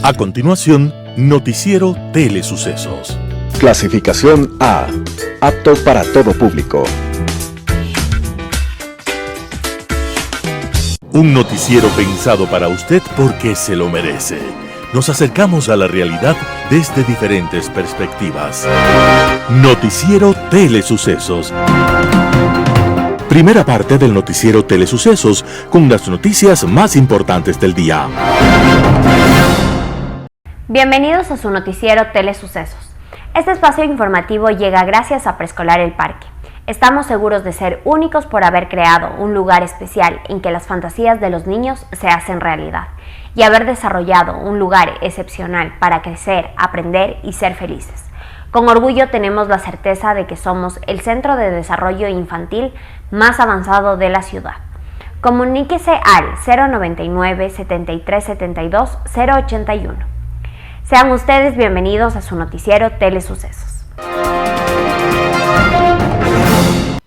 A continuación, Noticiero Telesucesos. Clasificación A. Apto para todo público. Un noticiero pensado para usted porque se lo merece. Nos acercamos a la realidad desde diferentes perspectivas. Noticiero Telesucesos. Primera parte del Noticiero Telesucesos, con las noticias más importantes del día. Bienvenidos a su Noticiero Telesucesos. Este espacio informativo llega gracias a Preescolar El Parque. Estamos seguros de ser únicos por haber creado un lugar especial en que las fantasías de los niños se hacen realidad y haber desarrollado un lugar excepcional para crecer, aprender y ser felices. Con orgullo tenemos la certeza de que somos el centro de desarrollo infantil más avanzado de la ciudad. Comuníquese al 099 7372 081. Sean ustedes bienvenidos a su Noticiero Telesucesos.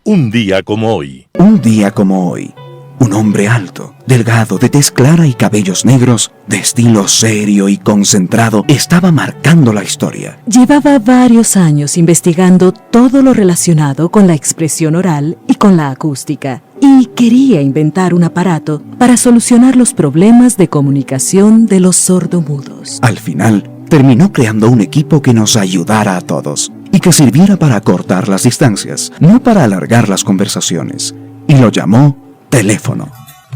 Un día como hoy. Un día como hoy, un hombre alto, delgado, de tez clara y cabellos negros, de estilo serio y concentrado, estaba marcando la historia. Llevaba varios años investigando todo lo relacionado con la expresión oral y con la acústica, y quería inventar un aparato para solucionar los problemas de comunicación de los sordomudos. Al final, terminó creando un equipo que nos ayudara a todos y que sirviera para acortar las distancias, no para alargar las conversaciones, y lo llamó teléfono.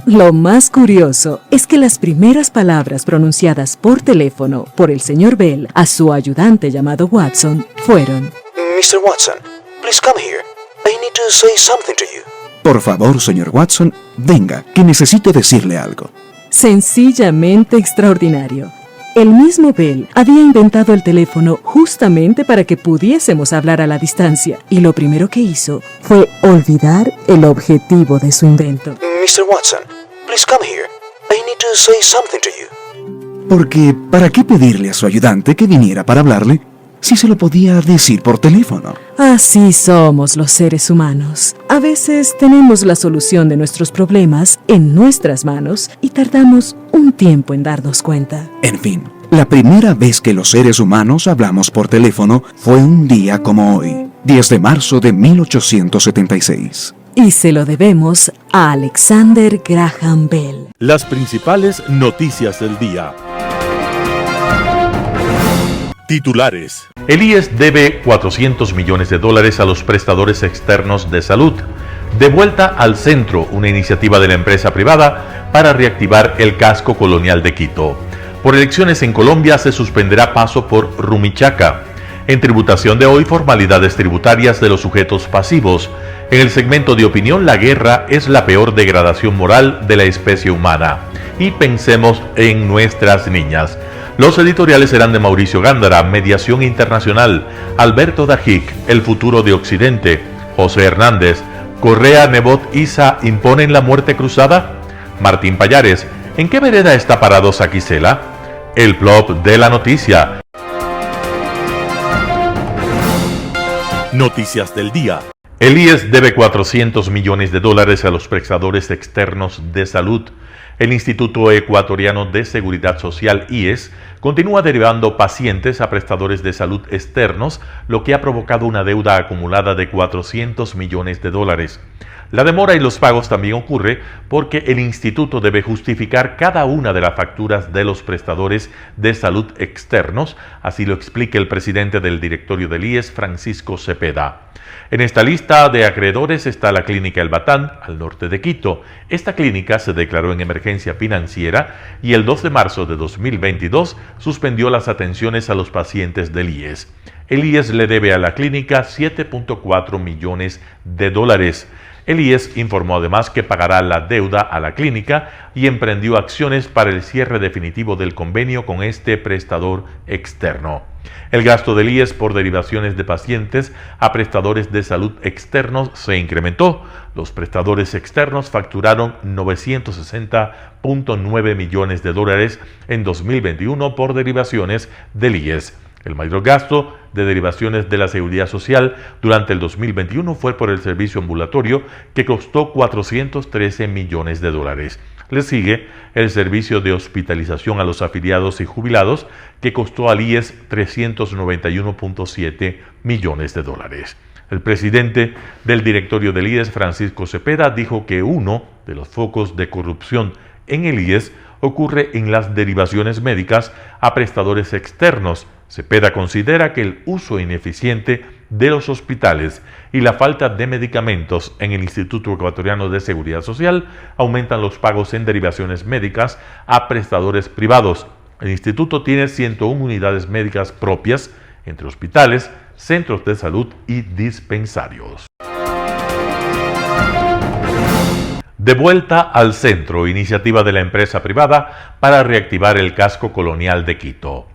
Lo más curioso es que las primeras palabras pronunciadas por teléfono por el señor Bell a su ayudante llamado Watson fueron: Mr. Watson, please come here. I need to say something to you. Por favor, señor Watson, venga, que necesito decirle algo. Sencillamente extraordinario. El mismo Bell había inventado el teléfono justamente para que pudiésemos hablar a la distancia, y lo primero que hizo fue olvidar el objetivo de su invento. Mr. Watson, please come here. I need to say something to you. Porque, ¿para qué pedirle a su ayudante que viniera para hablarle si se lo podía decir por teléfono? Así somos los seres humanos. A veces tenemos la solución de nuestros problemas en nuestras manos y tardamos un tiempo en darnos cuenta. En fin, la primera vez que los seres humanos hablamos por teléfono fue un día como hoy, 10 de marzo de 1876. Y se lo debemos a Alexander Graham Bell. Las principales noticias del día. Titulares. El IES debe $400 millones a los prestadores externos de salud. De vuelta al centro, una iniciativa de la empresa privada para reactivar el casco colonial de Quito. Por elecciones en Colombia se suspenderá paso por Rumichaca. En tributación de hoy, formalidades tributarias de los sujetos pasivos. En el segmento de opinión, la guerra es la peor degradación moral de la especie humana. Y pensemos en nuestras niñas. Los editoriales serán de Mauricio Gándara, Mediación Internacional, Alberto Dajic, El futuro de Occidente, José Hernández, Correa, Nebot, Isa, ¿imponen la muerte cruzada? Martín Payares, ¿en qué vereda está parado Saquicela? El plop de la noticia. Noticias del día. El IES debe $400 millones a los prestadores externos de salud. El Instituto Ecuatoriano de Seguridad Social, IES, continúa derivando pacientes a prestadores de salud externos, lo que ha provocado una deuda acumulada de $400 millones. La demora y los pagos también ocurre porque el instituto debe justificar cada una de las facturas de los prestadores de salud externos, así lo explica el presidente del directorio del IES, Francisco Cepeda. En esta lista de acreedores está la Clínica El Batán, al norte de Quito. Esta clínica se declaró en emergencia financiera y el 2 de marzo de 2022 suspendió las atenciones a los pacientes del IES. El IES le debe a la clínica $7.4 millones. El IES informó además que pagará la deuda a la clínica y emprendió acciones para el cierre definitivo del convenio con este prestador externo. El gasto del IES por derivaciones de pacientes a prestadores de salud externos se incrementó. Los prestadores externos facturaron $960.9 millones en 2021 por derivaciones del IES. El mayor gasto de derivaciones de la Seguridad Social durante el 2021 fue por el servicio ambulatorio, que costó $413 millones. Le sigue el servicio de hospitalización a los afiliados y jubilados, que costó al IES 391.7 millones de dólares. El presidente del directorio del IES, Francisco Cepeda, dijo que uno de los focos de corrupción en el IES ocurre en las derivaciones médicas a prestadores externos. Cepeda considera que el uso ineficiente de los hospitales y la falta de medicamentos en el Instituto Ecuatoriano de Seguridad Social aumentan los pagos en derivaciones médicas a prestadores privados. El instituto tiene 101 unidades médicas propias entre hospitales, centros de salud y dispensarios. De vuelta al centro, iniciativa de la empresa privada para reactivar el casco colonial de Quito.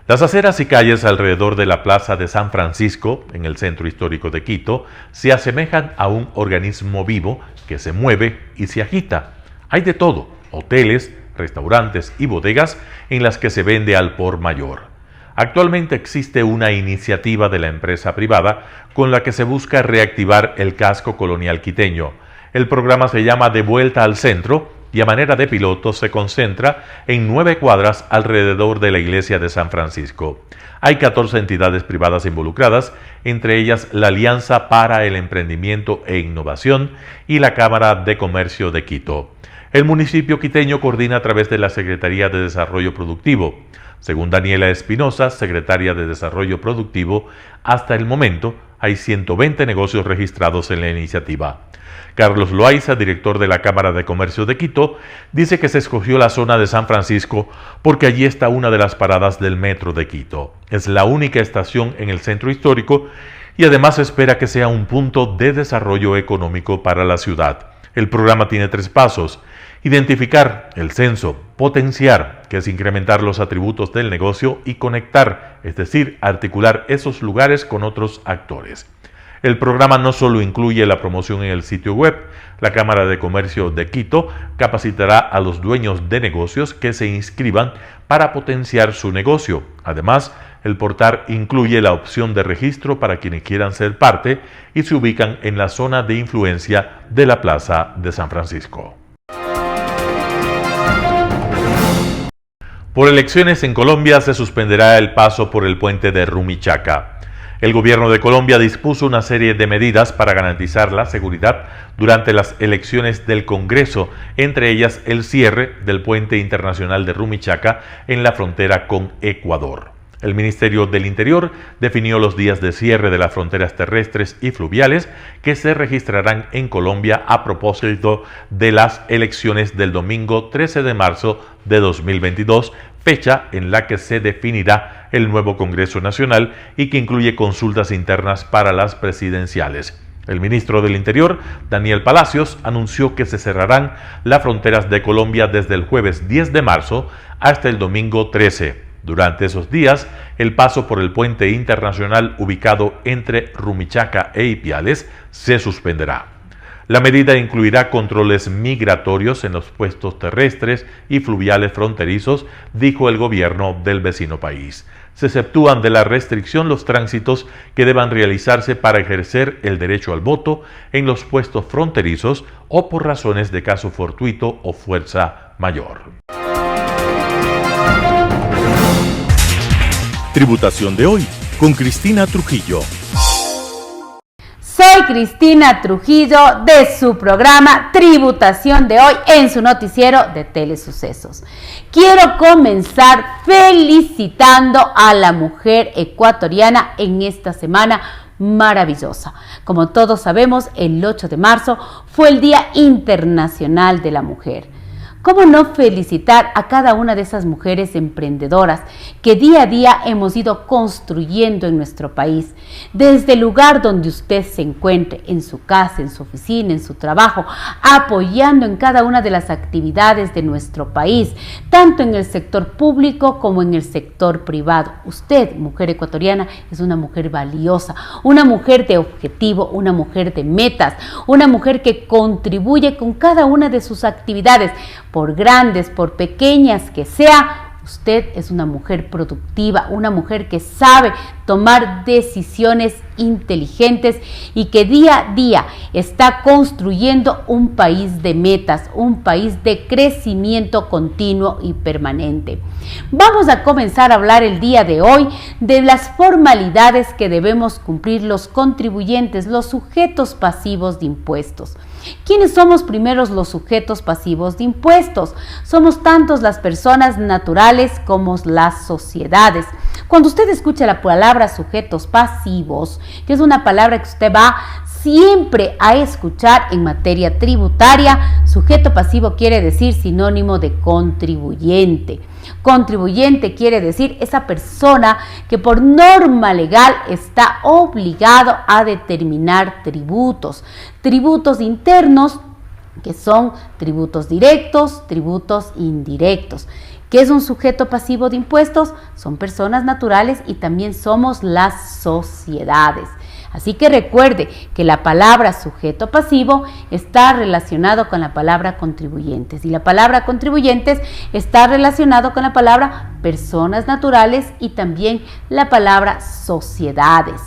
Las aceras y calles alrededor de la Plaza de San Francisco, en el centro histórico de Quito, se asemejan a un organismo vivo que se mueve y se agita. Hay de todo: hoteles, restaurantes y bodegas en las que se vende al por mayor. Actualmente existe una iniciativa de la empresa privada con la que se busca reactivar el casco colonial quiteño. El programa se llama De Vuelta al Centro y a manera de piloto se concentra en 9 cuadras alrededor de la iglesia de San Francisco. Hay 14 entidades privadas involucradas, entre ellas la Alianza para el Emprendimiento e Innovación y la Cámara de Comercio de Quito. El municipio quiteño coordina a través de la Secretaría de Desarrollo Productivo. Según Daniela Espinosa, secretaria de Desarrollo Productivo, hasta el momento hay 120 negocios registrados en la iniciativa. Carlos Loaiza, director de la Cámara de Comercio de Quito, dice que se escogió la zona de San Francisco porque allí está una de las paradas del metro de Quito. Es la única estación en el centro histórico y además espera que sea un punto de desarrollo económico para la ciudad. El programa tiene 3 pasos: identificar el censo, potenciar, que es incrementar los atributos del negocio, y conectar, es decir, articular esos lugares con otros actores. El programa no solo incluye la promoción en el sitio web. La Cámara de Comercio de Quito capacitará a los dueños de negocios que se inscriban para potenciar su negocio. Además, el portal incluye la opción de registro para quienes quieran ser parte y se ubican en la zona de influencia de la Plaza de San Francisco. Por elecciones en Colombia se suspenderá el paso por el puente de Rumichaca. El gobierno de Colombia dispuso una serie de medidas para garantizar la seguridad durante las elecciones del Congreso, entre ellas el cierre del puente internacional de Rumichaca en la frontera con Ecuador. El Ministerio del Interior definió los días de cierre de las fronteras terrestres y fluviales que se registrarán en Colombia a propósito de las elecciones del domingo 13 de marzo de 2022, fecha en la que se definirá el nuevo Congreso Nacional y que incluye consultas internas para las presidenciales. El ministro del Interior, Daniel Palacios, anunció que se cerrarán las fronteras de Colombia desde el jueves 10 de marzo hasta el domingo 13. Durante esos días, el paso por el puente internacional ubicado entre Rumichaca e Ipiales se suspenderá. La medida incluirá controles migratorios en los puestos terrestres y fluviales fronterizos, dijo el gobierno del vecino país. Se exceptúan de la restricción los tránsitos que deban realizarse para ejercer el derecho al voto en los puestos fronterizos o por razones de caso fortuito o fuerza mayor. Tributación de hoy con Cristina Trujillo. Soy Cristina Trujillo de su programa Tributación de hoy en su noticiero de Telesucesos. Quiero comenzar felicitando a la mujer ecuatoriana en esta semana maravillosa. Como todos sabemos, el 8 de marzo fue el Día Internacional de la Mujer. ¿Cómo no felicitar a cada una de esas mujeres emprendedoras que día a día hemos ido construyendo en nuestro país? Desde el lugar donde usted se encuentre, en su casa, en su oficina, en su trabajo, apoyando en cada una de las actividades de nuestro país, tanto en el sector público como en el sector privado. Usted, mujer ecuatoriana, es una mujer valiosa, una mujer de objetivo, una mujer de metas, una mujer que contribuye con cada una de sus actividades, por grandes, por pequeñas que sea. Usted es una mujer productiva, una mujer que sabe tomar decisiones inteligentes y que día a día está construyendo un país de metas, un país de crecimiento continuo y permanente. Vamos a comenzar a hablar el día de hoy de las formalidades que debemos cumplir los contribuyentes, los sujetos pasivos de impuestos. ¿Quiénes somos primeros los sujetos pasivos de impuestos? Somos tantos las personas naturales como las sociedades. Cuando usted escucha la palabra sujetos pasivos, que es una palabra que usted va siempre a escuchar en materia tributaria, sujeto pasivo quiere decir sinónimo de contribuyente. Contribuyente quiere decir esa persona que por norma legal está obligado a determinar tributos internos, que son tributos directos, tributos indirectos. ¿Qué es un sujeto pasivo de impuestos? Son personas naturales y también somos las sociedades. Así que recuerde que la palabra sujeto pasivo está relacionado con la palabra contribuyentes y la palabra contribuyentes está relacionado con la palabra personas naturales y también la palabra sociedades.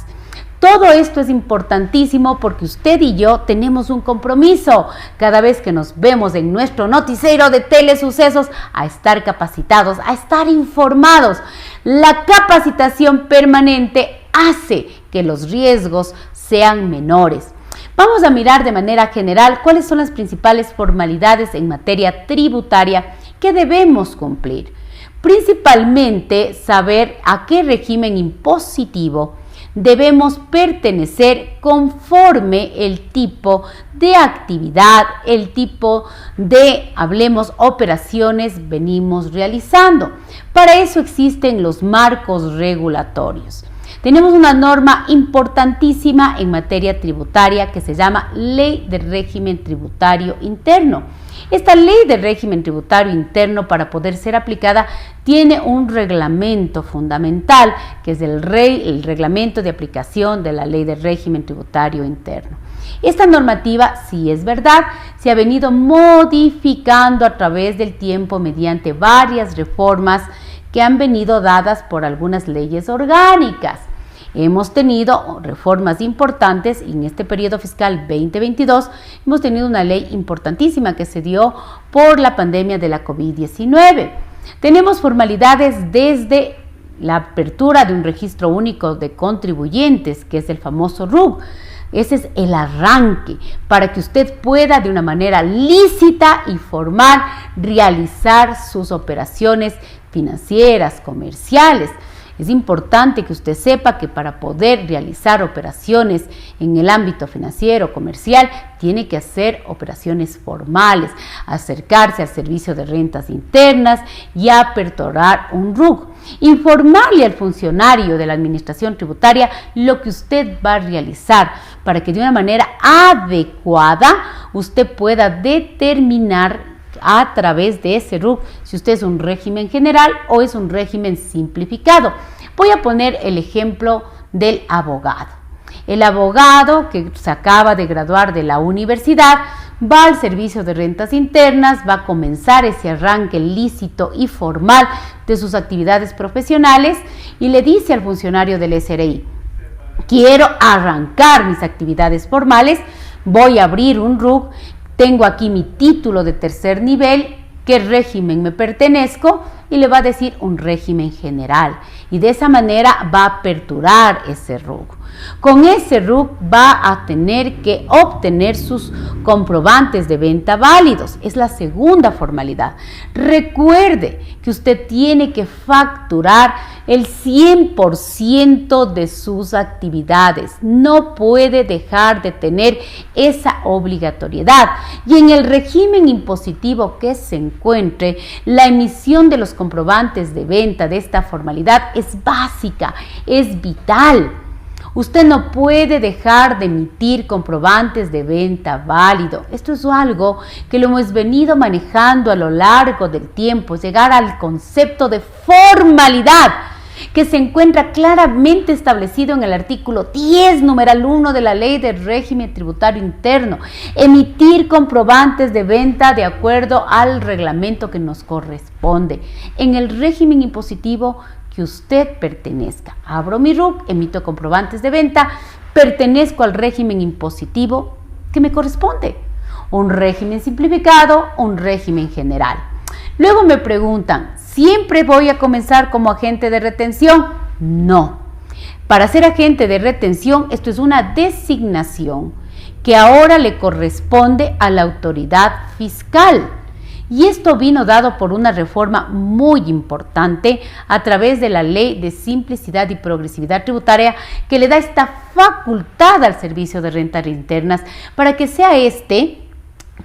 Todo esto es importantísimo porque usted y yo tenemos un compromiso cada vez que nos vemos en nuestro noticiero de Telesucesos a estar capacitados, a estar informados. La capacitación permanente hace que los riesgos sean menores. Vamos a mirar de manera general cuáles son las principales formalidades en materia tributaria que debemos cumplir. Principalmente saber a qué régimen impositivo debemos pertenecer conforme el tipo de actividad, el tipo de, operaciones venimos realizando. Para eso existen los marcos regulatorios. Tenemos una norma importantísima en materia tributaria que se llama Ley de Régimen Tributario Interno. Esta Ley de Régimen Tributario Interno, para poder ser aplicada, tiene un reglamento fundamental, que es el reglamento de aplicación de la Ley de Régimen Tributario Interno. Esta normativa, sí es verdad, se ha venido modificando a través del tiempo mediante varias reformas que han venido dadas por algunas leyes orgánicas. Hemos tenido reformas importantes en este periodo fiscal 2022. Hemos tenido una ley importantísima que se dio por la pandemia de la COVID-19. Tenemos formalidades desde la apertura de un registro único de contribuyentes, que es el famoso RUC. Ese es el arranque para que usted pueda de una manera lícita y formal realizar sus operaciones financieras, comerciales. Es importante que usted sepa que para poder realizar operaciones en el ámbito financiero, comercial, tiene que hacer operaciones formales, acercarse al servicio de rentas internas y aperturar un RUC. Informarle al funcionario de la administración tributaria lo que usted va a realizar para que de una manera adecuada usted pueda determinar a través de ese RUC si usted es un régimen general o es un régimen simplificado. Voy a poner el ejemplo del abogado. El abogado que se acaba de graduar de la universidad va al servicio de rentas internas, va a comenzar ese arranque lícito y formal de sus actividades profesionales y le dice al funcionario del SRI: quiero arrancar mis actividades formales, voy a abrir un RUC, tengo aquí mi título de tercer nivel, ¿qué régimen me pertenezco? Y le va a decir un régimen general. Y de esa manera va a aperturar ese RUC. Con ese RUC va a tener que obtener sus comprobantes de venta válidos. Es la segunda formalidad. Recuerde que usted tiene que facturar el 100% de sus actividades. No puede dejar de tener esa obligatoriedad. Y en el régimen impositivo que se encuentre, la emisión de los comprobantes de venta de esta formalidad es básica, es vital. Usted no puede dejar de emitir comprobantes de venta válido. Esto es algo que lo hemos venido manejando a lo largo del tiempo, llegar al concepto de formalidad. que se encuentra claramente establecido en el artículo 10, numeral 1 de la Ley del Régimen Tributario Interno. Emitir comprobantes de venta de acuerdo al reglamento que nos corresponde. En el régimen impositivo que usted pertenezca. Abro mi RUC, emito comprobantes de venta, pertenezco al régimen impositivo que me corresponde. Un régimen simplificado, un régimen general. Luego me preguntan, ¿siempre voy a comenzar como agente de retención? No. Para ser agente de retención, esto es una designación que ahora le corresponde a la autoridad fiscal. Y esto vino dado por una reforma muy importante a través de la Ley de Simplicidad y Progresividad Tributaria, que le da esta facultad al Servicio de Rentas Internas para que sea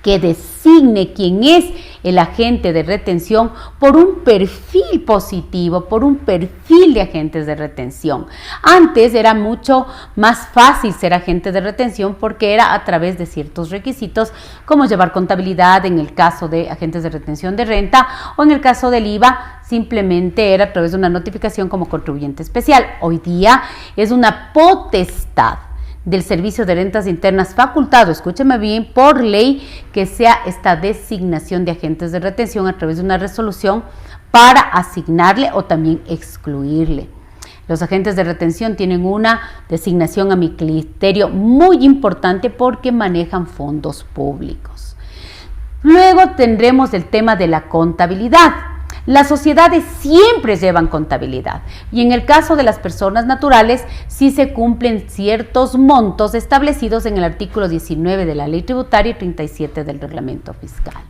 que designe quién es el agente de retención por un perfil positivo, por un perfil de agentes de retención. Antes era mucho más fácil ser agente de retención porque era a través de ciertos requisitos, como llevar contabilidad en el caso de agentes de retención de renta, o en el caso del IVA simplemente era a través de una notificación como contribuyente especial. Hoy día es una potestad del Servicio de Rentas Internas facultado, escúcheme bien, por ley, que sea esta designación de agentes de retención a través de una resolución para asignarle o también excluirle. Los agentes de retención tienen una designación a mi criterio muy importante porque manejan fondos públicos. Luego tendremos el tema de la contabilidad. Las sociedades siempre llevan contabilidad y en el caso de las personas naturales sí se cumplen ciertos montos establecidos en el artículo 19 de la Ley Tributaria y 37 del Reglamento Fiscal.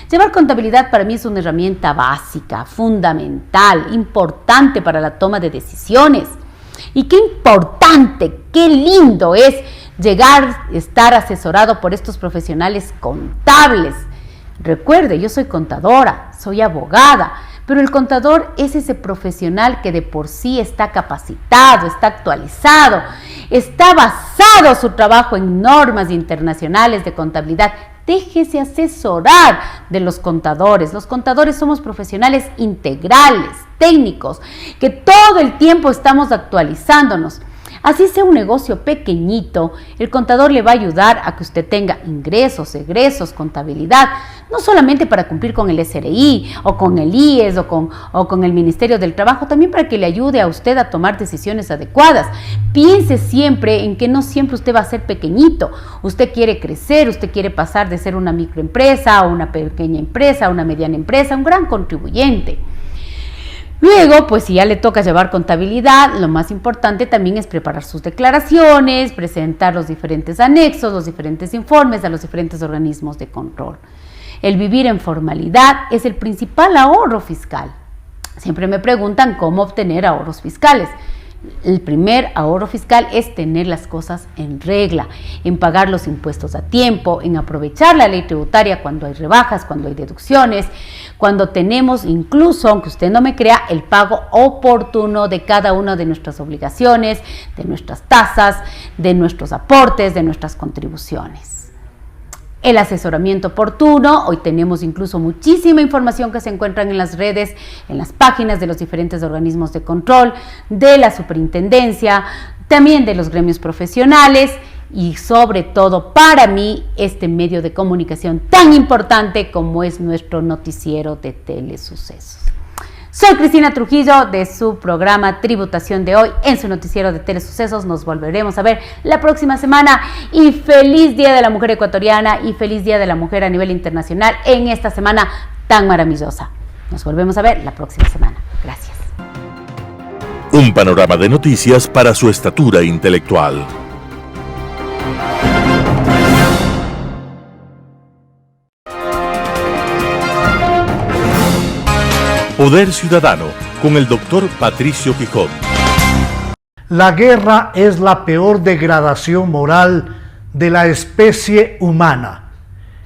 Llevar contabilidad para mí es una herramienta básica, fundamental, importante para la toma de decisiones. Y qué importante, qué lindo es estar asesorado por estos profesionales contables. Recuerde, yo soy contadora, soy abogada, pero el contador es ese profesional que de por sí está capacitado, está actualizado, está basado su trabajo en normas internacionales de contabilidad. Déjese asesorar de los contadores. Los contadores somos profesionales integrales, técnicos, que todo el tiempo estamos actualizándonos. Así sea un negocio pequeño, el contador le va a ayudar a que usted tenga ingresos, egresos, contabilidad, no solamente para cumplir con el SRI o con el IES o con el Ministerio del Trabajo, también para que le ayude a usted a tomar decisiones adecuadas. Piense siempre en que no siempre usted va a ser pequeñito, usted quiere crecer, usted quiere pasar de ser una microempresa a una pequeña empresa, a una mediana empresa, un gran contribuyente. Luego, pues si ya le toca llevar contabilidad, lo más importante también es preparar sus declaraciones, presentar los diferentes anexos, los diferentes informes a los diferentes organismos de control. El vivir en formalidad es el principal ahorro fiscal. Siempre me preguntan cómo obtener ahorros fiscales. El primer ahorro fiscal es tener las cosas en regla, en pagar los impuestos a tiempo, en aprovechar la ley tributaria cuando hay rebajas, cuando hay deducciones, cuando tenemos incluso, aunque usted no me crea, el pago oportuno de cada una de nuestras obligaciones, de nuestras tasas, de nuestros aportes, de nuestras contribuciones. El asesoramiento oportuno, hoy tenemos incluso muchísima información que se encuentra en las redes, en las páginas de los diferentes organismos de control, de la superintendencia, también de los gremios profesionales y sobre todo para mí este medio de comunicación tan importante como es nuestro noticiero de Telesucesos. Soy Cristina Trujillo de su programa Tributación de Hoy en su noticiero de Telesucesos. Nos volveremos a ver la próxima semana y feliz Día de la Mujer Ecuatoriana y feliz Día de la Mujer a nivel internacional en esta semana tan maravillosa. Nos volvemos a ver la próxima semana. Gracias. Un panorama de noticias para su estatura intelectual. Poder Ciudadano, con el doctor Patricio Quijón. La guerra es la peor degradación moral de la especie humana.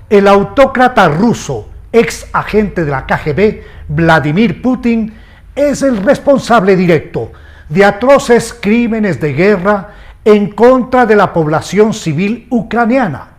El autócrata ruso, ex agente de la KGB, Vladimir Putin, es el responsable directo de atroces crímenes de guerra en contra de la población civil ucraniana,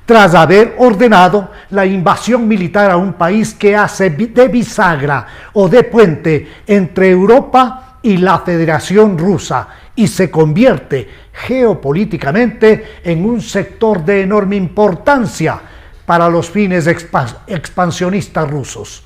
tras haber ordenado la invasión militar a un país que hace de bisagra o de puente entre Europa y la Federación Rusa y se convierte geopolíticamente en un sector de enorme importancia para los fines expansionistas rusos.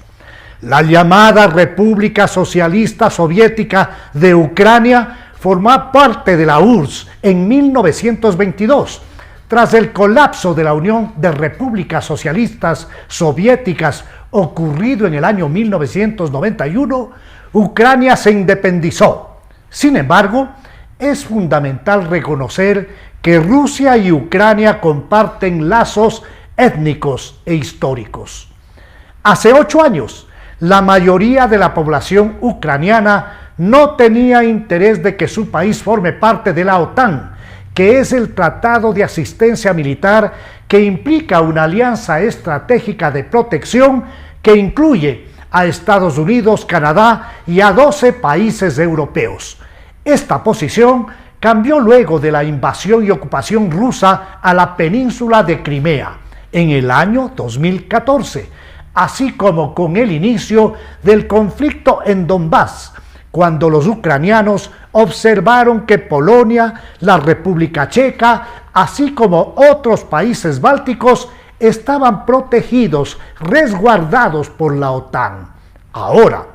La llamada República Socialista Soviética de Ucrania formó parte de la URSS en 1922. Tras el colapso de la Unión de Repúblicas Socialistas Soviéticas ocurrido en el año 1991, Ucrania se independizó. Sin embargo, es fundamental reconocer que Rusia y Ucrania comparten lazos étnicos e históricos. Hace 8 años, la mayoría de la población ucraniana no tenía interés de que su país forme parte de la OTAN, que es el Tratado de Asistencia Militar que implica una alianza estratégica de protección que incluye a Estados Unidos, Canadá y a 12 países europeos. Esta posición cambió luego de la invasión y ocupación rusa a la península de Crimea en el año 2014, así como con el inicio del conflicto en Donbass, cuando los ucranianos observaron que Polonia, la República Checa, así como otros países bálticos, estaban protegidos, resguardados por la OTAN. Ahora,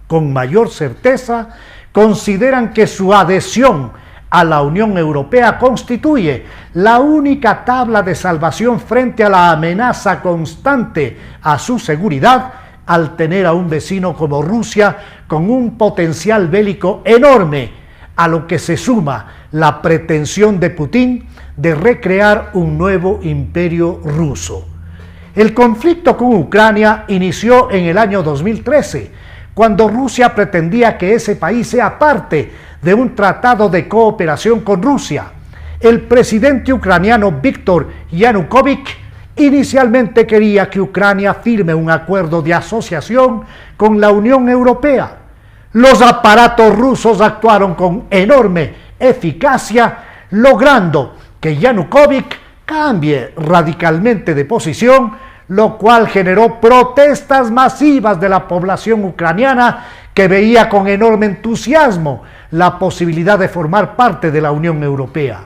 con mayor certeza, consideran que su adhesión a la Unión Europea constituye la única tabla de salvación frente a la amenaza constante a su seguridad, al tener a un vecino como Rusia con un potencial bélico enorme, a lo que se suma la pretensión de Putin de recrear un nuevo imperio ruso. El conflicto con Ucrania inició en el año 2013, cuando Rusia pretendía que ese país sea parte de un tratado de cooperación con Rusia. El presidente ucraniano Viktor Yanukovych inicialmente quería que Ucrania firme un acuerdo de asociación con la Unión Europea. Los aparatos rusos actuaron con enorme eficacia, logrando que Yanukovych cambie radicalmente de posición, lo cual generó protestas masivas de la población ucraniana que veía con enorme entusiasmo la posibilidad de formar parte de la Unión Europea.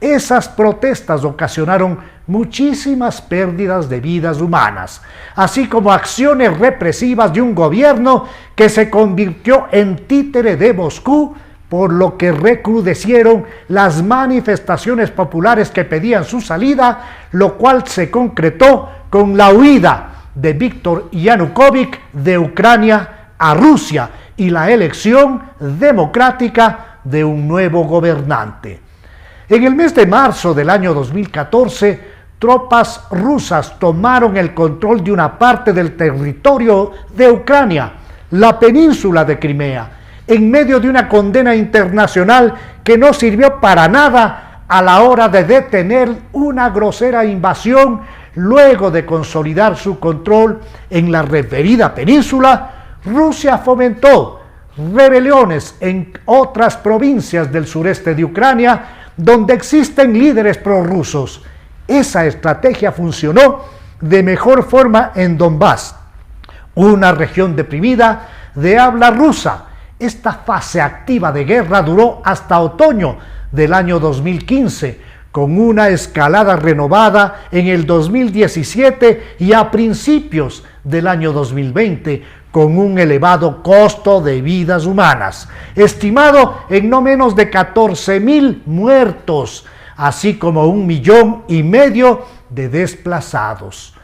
Esas protestas ocasionaron muchísimas pérdidas de vidas humanas, así como acciones represivas de un gobierno que se convirtió en títere de Moscú, por lo que recrudecieron las manifestaciones populares que pedían su salida, lo cual se concretó con la huida de Viktor Yanukovych de Ucrania a Rusia y la elección democrática de un nuevo gobernante. En el mes de marzo del año 2014, tropas rusas tomaron el control de una parte del territorio de Ucrania, la península de Crimea, en medio de una condena internacional que no sirvió para nada a la hora de detener una grosera invasión. Luego de consolidar su control en la referida península, Rusia fomentó rebeliones en otras provincias del sureste de Ucrania, donde existen líderes prorrusos. Esa estrategia funcionó de mejor forma en Donbass, una región deprimida de habla rusa. Esta fase activa de guerra duró hasta otoño del año 2015, con una escalada renovada en el 2017 y a principios del año 2020, con un elevado costo de vidas humanas, estimado en no menos de 14.000 muertos, así como 1,5 millones de desplazados.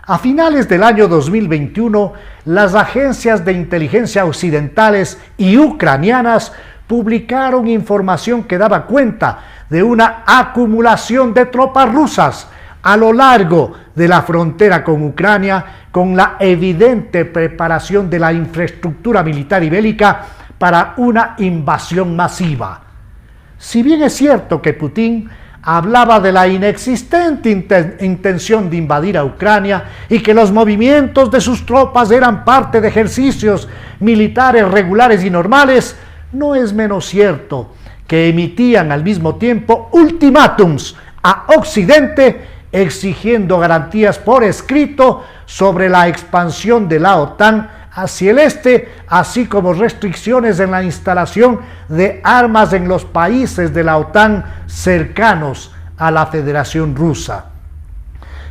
A finales del año 2021, las agencias de inteligencia occidentales y ucranianas publicaron información que daba cuenta de una acumulación de tropas rusas a lo largo de la frontera con Ucrania, con la evidente preparación de la infraestructura militar y bélica para una invasión masiva. Si bien es cierto que Putin hablaba de la inexistente intención de invadir a Ucrania y que los movimientos de sus tropas eran parte de ejercicios militares regulares y normales, no es menos cierto que emitían al mismo tiempo ultimátums a Occidente exigiendo garantías por escrito sobre la expansión de la OTAN hacia el este, así como restricciones en la instalación de armas en los países de la OTAN cercanos a la Federación Rusa.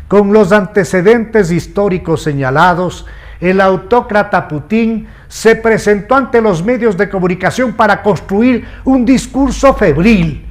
Con los antecedentes históricos señalados, el autócrata Putin se presentó ante los medios de comunicación para construir un discurso febril,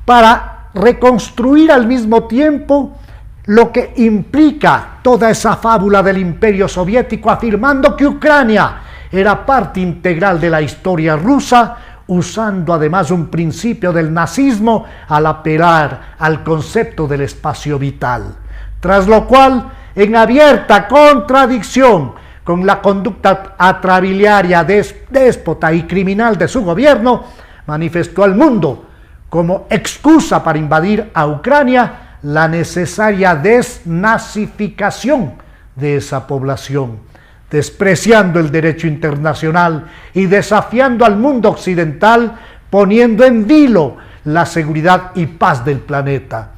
para reconstruir al mismo tiempo lo que implica toda esa fábula del Imperio Soviético, afirmando que Ucrania era parte integral de la historia rusa, usando además un principio del nazismo al apelar al concepto del espacio vital. Tras lo cual, en abierta contradicción con la conducta atrabiliaria, déspota y criminal de su gobierno, manifestó al mundo como excusa para invadir a Ucrania la necesaria desnazificación de esa población, despreciando el derecho internacional y desafiando al mundo occidental, poniendo en vilo la seguridad y paz del planeta.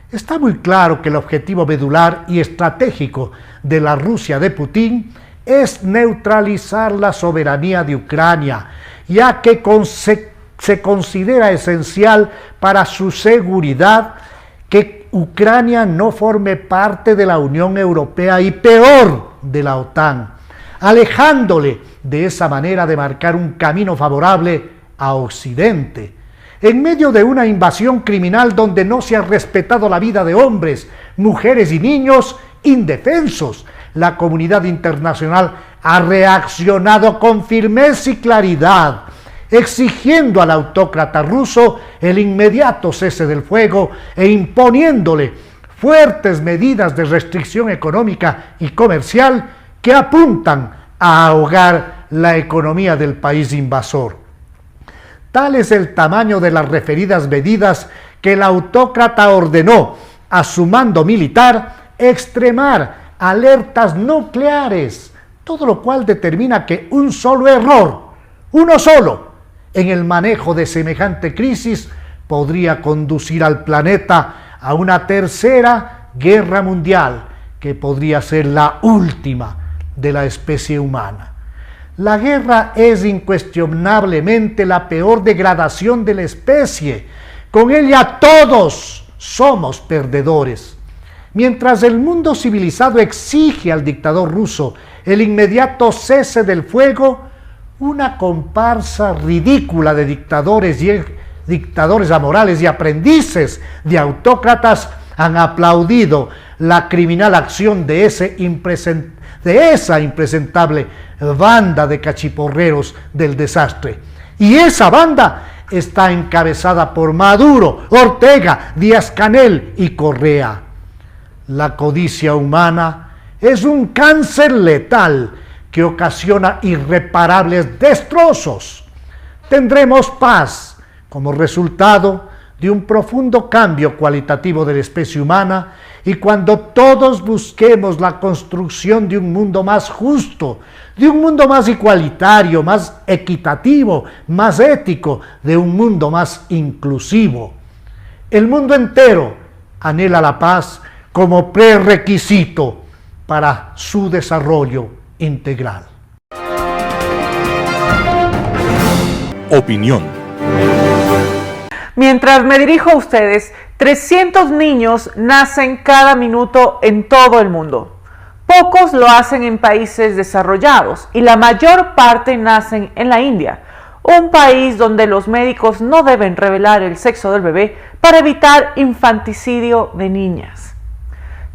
Está muy claro que el objetivo medular y estratégico de la Rusia de Putin es neutralizar la soberanía de Ucrania, ya que se considera esencial para su seguridad que Ucrania no forme parte de la Unión Europea y peor de la OTAN, alejándole de esa manera de marcar un camino favorable a Occidente. En medio de una invasión criminal donde no se ha respetado la vida de hombres, mujeres y niños indefensos, la comunidad internacional ha reaccionado con firmeza y claridad, exigiendo al autócrata ruso el inmediato cese del fuego e imponiéndole fuertes medidas de restricción económica y comercial que apuntan a ahogar la economía del país invasor. Tal es el tamaño de las referidas medidas que el autócrata ordenó a su mando militar extremar alertas nucleares, todo lo cual determina que un solo error, uno solo, en el manejo de semejante crisis podría conducir al planeta a una tercera guerra mundial que podría ser la última de la especie humana. La guerra es incuestionablemente la peor degradación de la especie. Con ella todos somos perdedores. Mientras el mundo civilizado exige al dictador ruso el inmediato cese del fuego, una comparsa ridícula de dictadores amorales y aprendices de autócratas han aplaudido la criminal acción de esa impresentable banda de cachiporreros del desastre. Y esa banda está encabezada por Maduro, Ortega, Díaz-Canel y Correa. La codicia humana es un cáncer letal que ocasiona irreparables destrozos. Tendremos paz como resultado de un profundo cambio cualitativo de la especie humana y cuando todos busquemos la construcción de un mundo más justo, de un mundo más igualitario, más equitativo, más ético, de un mundo más inclusivo. El mundo entero anhela la paz como prerequisito para su desarrollo integral. Opinión. Mientras me dirijo a ustedes, 300 niños nacen cada minuto en todo el mundo. Pocos lo hacen en países desarrollados y la mayor parte nacen en la India, un país donde los médicos no deben revelar el sexo del bebé para evitar infanticidio de niñas.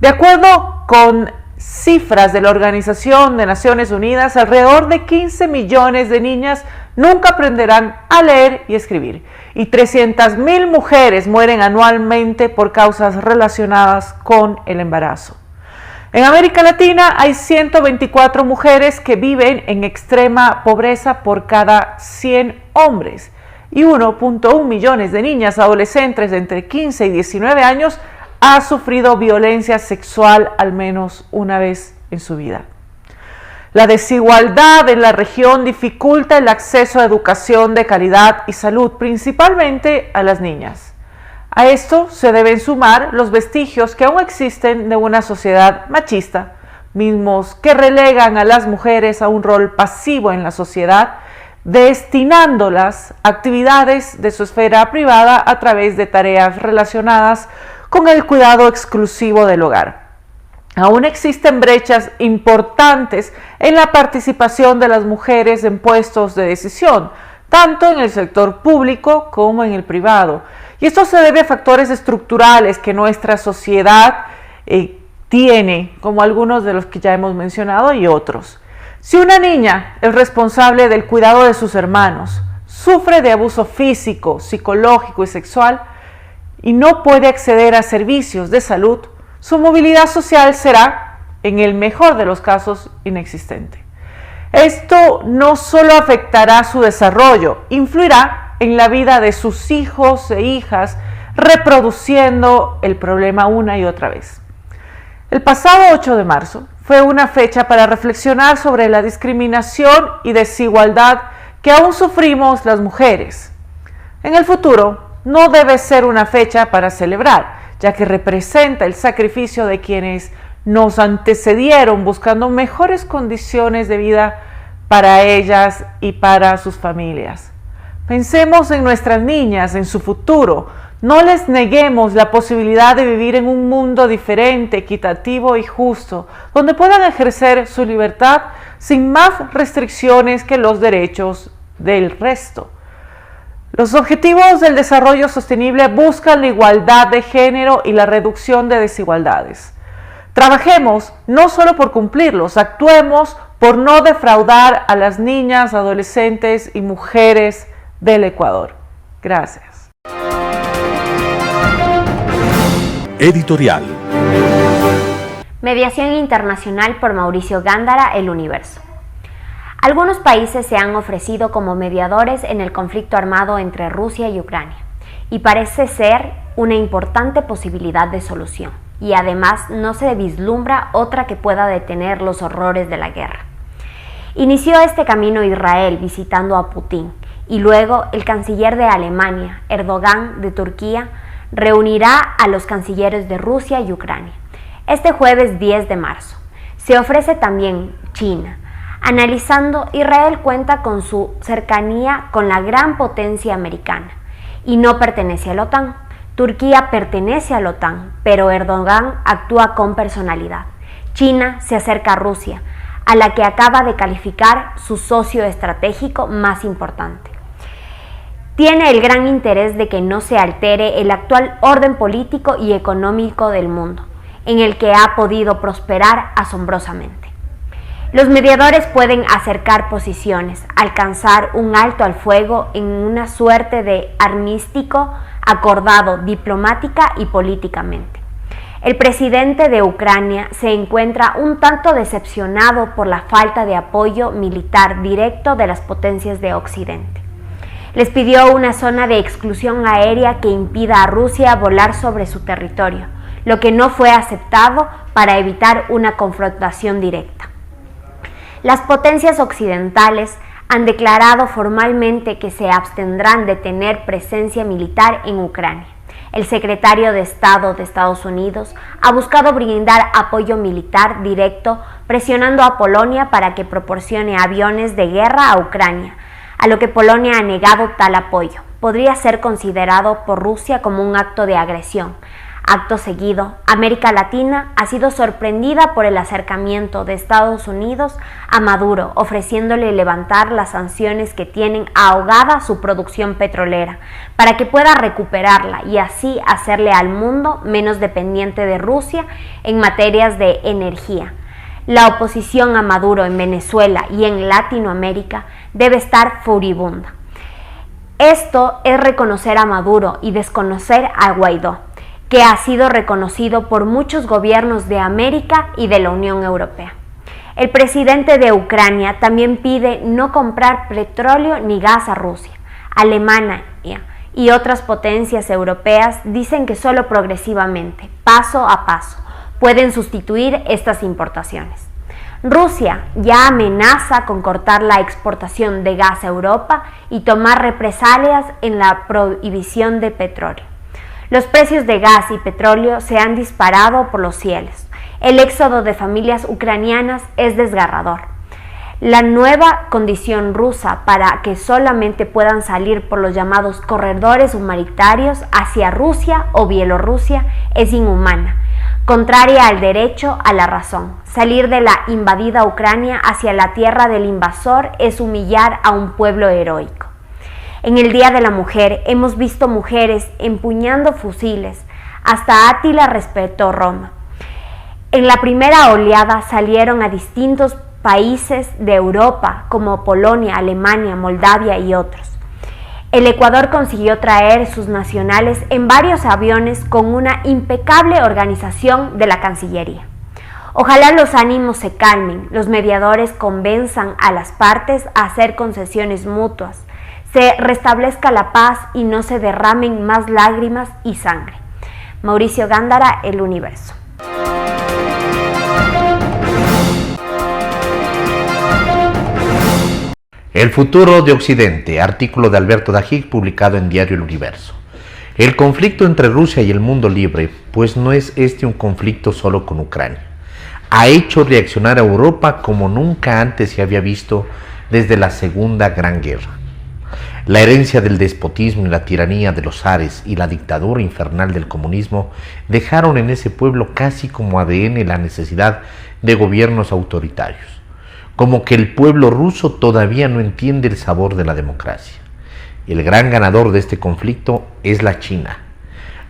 De acuerdo con cifras de la Organización de Naciones Unidas, alrededor de 15 millones de niñas nunca aprenderán a leer y escribir, y 300.000 mujeres mueren anualmente por causas relacionadas con el embarazo. En América Latina hay 124 mujeres que viven en extrema pobreza por cada 100 hombres, y 1.1 millones de niñas adolescentes de entre 15 y 19 años ha sufrido violencia sexual al menos una vez en su vida. La desigualdad en la región dificulta el acceso a educación de calidad y salud, principalmente a las niñas. A esto se deben sumar los vestigios que aún existen de una sociedad machista, mismos que relegan a las mujeres a un rol pasivo en la sociedad, destinándolas a actividades de su esfera privada a través de tareas relacionadas con el cuidado exclusivo del hogar. Aún existen brechas importantes en la participación de las mujeres en puestos de decisión, tanto en el sector público como en el privado. Y esto se debe a factores estructurales que nuestra sociedad tiene, como algunos de los que ya hemos mencionado y otros. Si una niña es responsable del cuidado de sus hermanos, sufre de abuso físico, psicológico y sexual y no puede acceder a servicios de salud, su movilidad social será, en el mejor de los casos, inexistente. Esto no solo afectará su desarrollo, influirá en la vida de sus hijos e hijas, reproduciendo el problema una y otra vez. El pasado 8 de marzo fue una fecha para reflexionar sobre la discriminación y desigualdad que aún sufrimos las mujeres. En el futuro no debe ser una fecha para celebrar, ya que representa el sacrificio de quienes nos antecedieron buscando mejores condiciones de vida para ellas y para sus familias. Pensemos en nuestras niñas, en su futuro. No les neguemos la posibilidad de vivir en un mundo diferente, equitativo y justo, donde puedan ejercer su libertad sin más restricciones que los derechos del resto. Los objetivos del desarrollo sostenible buscan la igualdad de género y la reducción de desigualdades. Trabajemos no solo por cumplirlos, actuemos por no defraudar a las niñas, adolescentes y mujeres del Ecuador. Gracias. Editorial. Mediación internacional por Mauricio Gándara, El Universo. Algunos países se han ofrecido como mediadores en el conflicto armado entre Rusia y Ucrania, y parece ser una importante posibilidad de solución, y además no se vislumbra otra que pueda detener los horrores de la guerra. Inició este camino Israel visitando a Putin, y luego el canciller de Alemania, Erdogan de Turquía, reunirá a los cancilleres de Rusia y Ucrania. Este jueves 10 de marzo. Se ofrece también China. Analizando, Israel cuenta con su cercanía con la gran potencia americana y no pertenece a la OTAN. Turquía pertenece a la OTAN, pero Erdogan actúa con personalidad. China se acerca a Rusia, a la que acaba de calificar su socio estratégico más importante. Tiene el gran interés de que no se altere el actual orden político y económico del mundo, en el que ha podido prosperar asombrosamente. Los mediadores pueden acercar posiciones, alcanzar un alto al fuego en una suerte de armisticio acordado diplomática y políticamente. El presidente de Ucrania se encuentra un tanto decepcionado por la falta de apoyo militar directo de las potencias de Occidente. Les pidió una zona de exclusión aérea que impida a Rusia volar sobre su territorio, lo que no fue aceptado para evitar una confrontación directa. Las potencias occidentales han declarado formalmente que se abstendrán de tener presencia militar en Ucrania. El secretario de Estado de Estados Unidos ha buscado brindar apoyo militar directo, presionando a Polonia para que proporcione aviones de guerra a Ucrania, a lo que Polonia ha negado tal apoyo. Podría ser considerado por Rusia como un acto de agresión. Acto seguido, América Latina ha sido sorprendida por el acercamiento de Estados Unidos a Maduro, ofreciéndole levantar las sanciones que tienen ahogada su producción petrolera, para que pueda recuperarla y así hacerle al mundo menos dependiente de Rusia en materias de energía. La oposición a Maduro en Venezuela y en Latinoamérica debe estar furibunda. Esto es reconocer a Maduro y desconocer a Guaidó, que ha sido reconocido por muchos gobiernos de América y de la Unión Europea. El presidente de Ucrania también pide no comprar petróleo ni gas a Rusia. Alemania y otras potencias europeas dicen que solo progresivamente, paso a paso, pueden sustituir estas importaciones. Rusia ya amenaza con cortar la exportación de gas a Europa y tomar represalias en la prohibición de petróleo. Los precios de gas y petróleo se han disparado por los cielos. El éxodo de familias ucranianas es desgarrador. La nueva condición rusa para que solamente puedan salir por los llamados corredores humanitarios hacia Rusia o Bielorrusia es inhumana, contraria al derecho a la razón. Salir de la invadida Ucrania hacia la tierra del invasor es humillar a un pueblo heroico. En el Día de la Mujer hemos visto mujeres empuñando fusiles. Hasta Átila respetó Roma. En la primera oleada salieron a distintos países de Europa como Polonia, Alemania, Moldavia y otros. El Ecuador consiguió traer sus nacionales en varios aviones con una impecable organización de la Cancillería. Ojalá los ánimos se calmen, los mediadores convenzan a las partes a hacer concesiones mutuas, se restablezca la paz y no se derramen más lágrimas y sangre. Mauricio Gándara, El Universo. El futuro de Occidente, artículo de Alberto Dajic publicado en Diario El Universo. El conflicto entre Rusia y el mundo libre, pues no es este un conflicto solo con Ucrania. Ha hecho reaccionar a Europa como nunca antes se había visto desde la Segunda Gran Guerra. La herencia del despotismo y la tiranía de los zares y la dictadura infernal del comunismo dejaron en ese pueblo casi como ADN la necesidad de gobiernos autoritarios. Como que el pueblo ruso todavía no entiende el sabor de la democracia. El gran ganador de este conflicto es la China.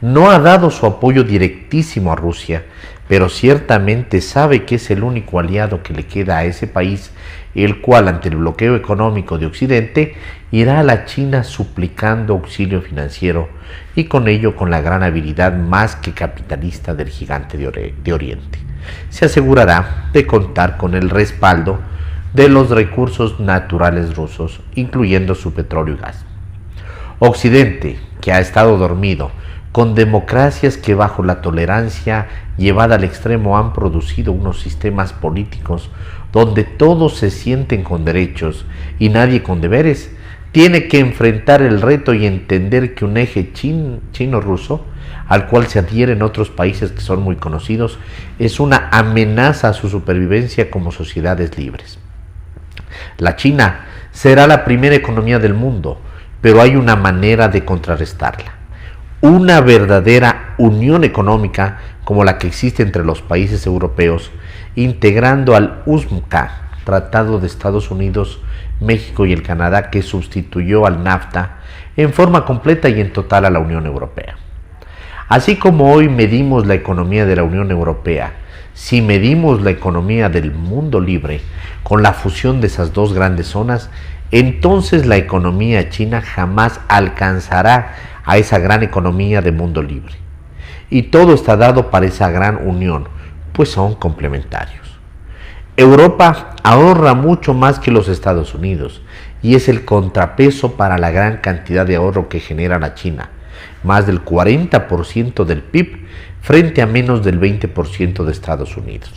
No ha dado su apoyo directísimo a Rusia, pero ciertamente sabe que es el único aliado que le queda a ese país, el cual ante el bloqueo económico de Occidente irá a la China suplicando auxilio financiero y con ello con la gran habilidad más que capitalista del gigante de Oriente. Se asegurará de contar con el respaldo de los recursos naturales rusos, incluyendo su petróleo y gas. Occidente, que ha estado dormido, con democracias que bajo la tolerancia llevada al extremo han producido unos sistemas políticos donde todos se sienten con derechos y nadie con deberes, tiene que enfrentar el reto y entender que un eje chino-ruso, al cual se adhieren otros países que son muy conocidos, es una amenaza a su supervivencia como sociedades libres. La China será la primera economía del mundo, pero hay una manera de contrarrestarla. Una verdadera unión económica como la que existe entre los países europeos, integrando al UNCTAD, Tratado de Estados Unidos, México y el Canadá, que sustituyó al NAFTA en forma completa y en total a la Unión Europea. Así como hoy medimos la economía de la Unión Europea, si medimos la economía del mundo libre con la fusión de esas dos grandes zonas, entonces la economía china jamás alcanzará a esa gran economía de mundo libre. Y todo está dado para esa gran unión, pues son complementarios. Europa ahorra mucho más que los Estados Unidos y es el contrapeso para la gran cantidad de ahorro que genera la China, más del 40% del PIB frente a menos del 20% de Estados Unidos.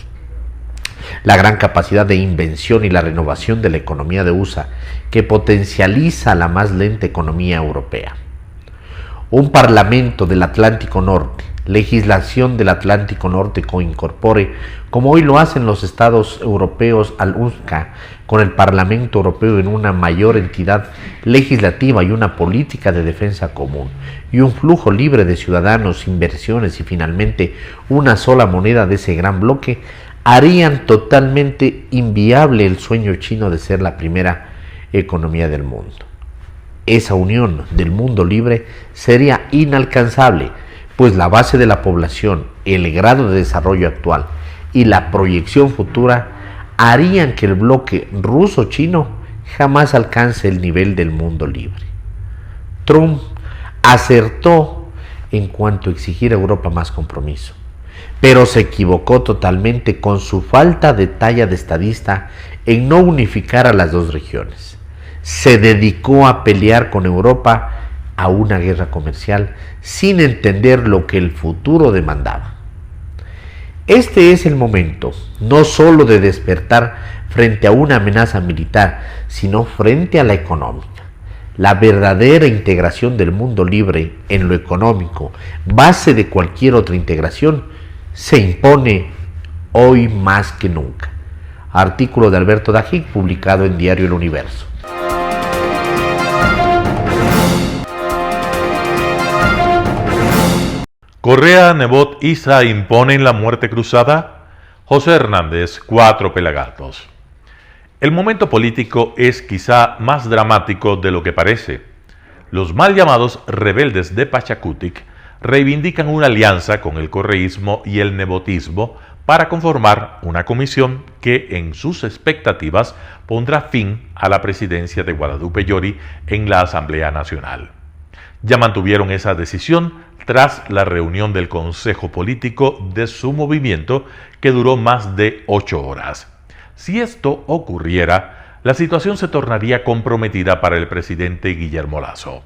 La gran capacidad de invención y la renovación de la economía de USA que potencializa la más lenta economía europea. Un parlamento del Atlántico Norte, legislación del Atlántico Norte coincorpore, como hoy lo hacen los estados europeos al UNCTAD, con el Parlamento Europeo en una mayor entidad legislativa y una política de defensa común, y un flujo libre de ciudadanos, inversiones y finalmente una sola moneda de ese gran bloque, harían totalmente inviable el sueño chino de ser la primera economía del mundo. Esa unión del mundo libre sería inalcanzable, pues la base de la población, el grado de desarrollo actual y la proyección futura harían que el bloque ruso-chino jamás alcance el nivel del mundo libre. Trump acertó en cuanto a exigir a Europa más compromiso, pero se equivocó totalmente con su falta de talla de estadista en no unificar a las dos regiones. Se dedicó a pelear con Europa a una guerra comercial sin entender lo que el futuro demandaba. Este es el momento, no solo de despertar frente a una amenaza militar, sino frente a la económica. La verdadera integración del mundo libre en lo económico, base de cualquier otra integración, se impone hoy más que nunca. Artículo de Alberto Dajic, publicado en Diario El Universo. Correa, Nebot, Issa imponen la muerte cruzada. José Hernández, 4 Pelagatos. El momento político es quizá más dramático de lo que parece. Los mal llamados rebeldes de Pachacutic reivindican una alianza con el correísmo y el nebotismo para conformar una comisión que, en sus expectativas, pondrá fin a la presidencia de Guadalupe Llori en la Asamblea Nacional. Ya mantuvieron esa decisión tras la reunión del Consejo Político de su movimiento, que duró más de 8 horas. Si esto ocurriera, la situación se tornaría comprometida para el presidente Guillermo Lasso.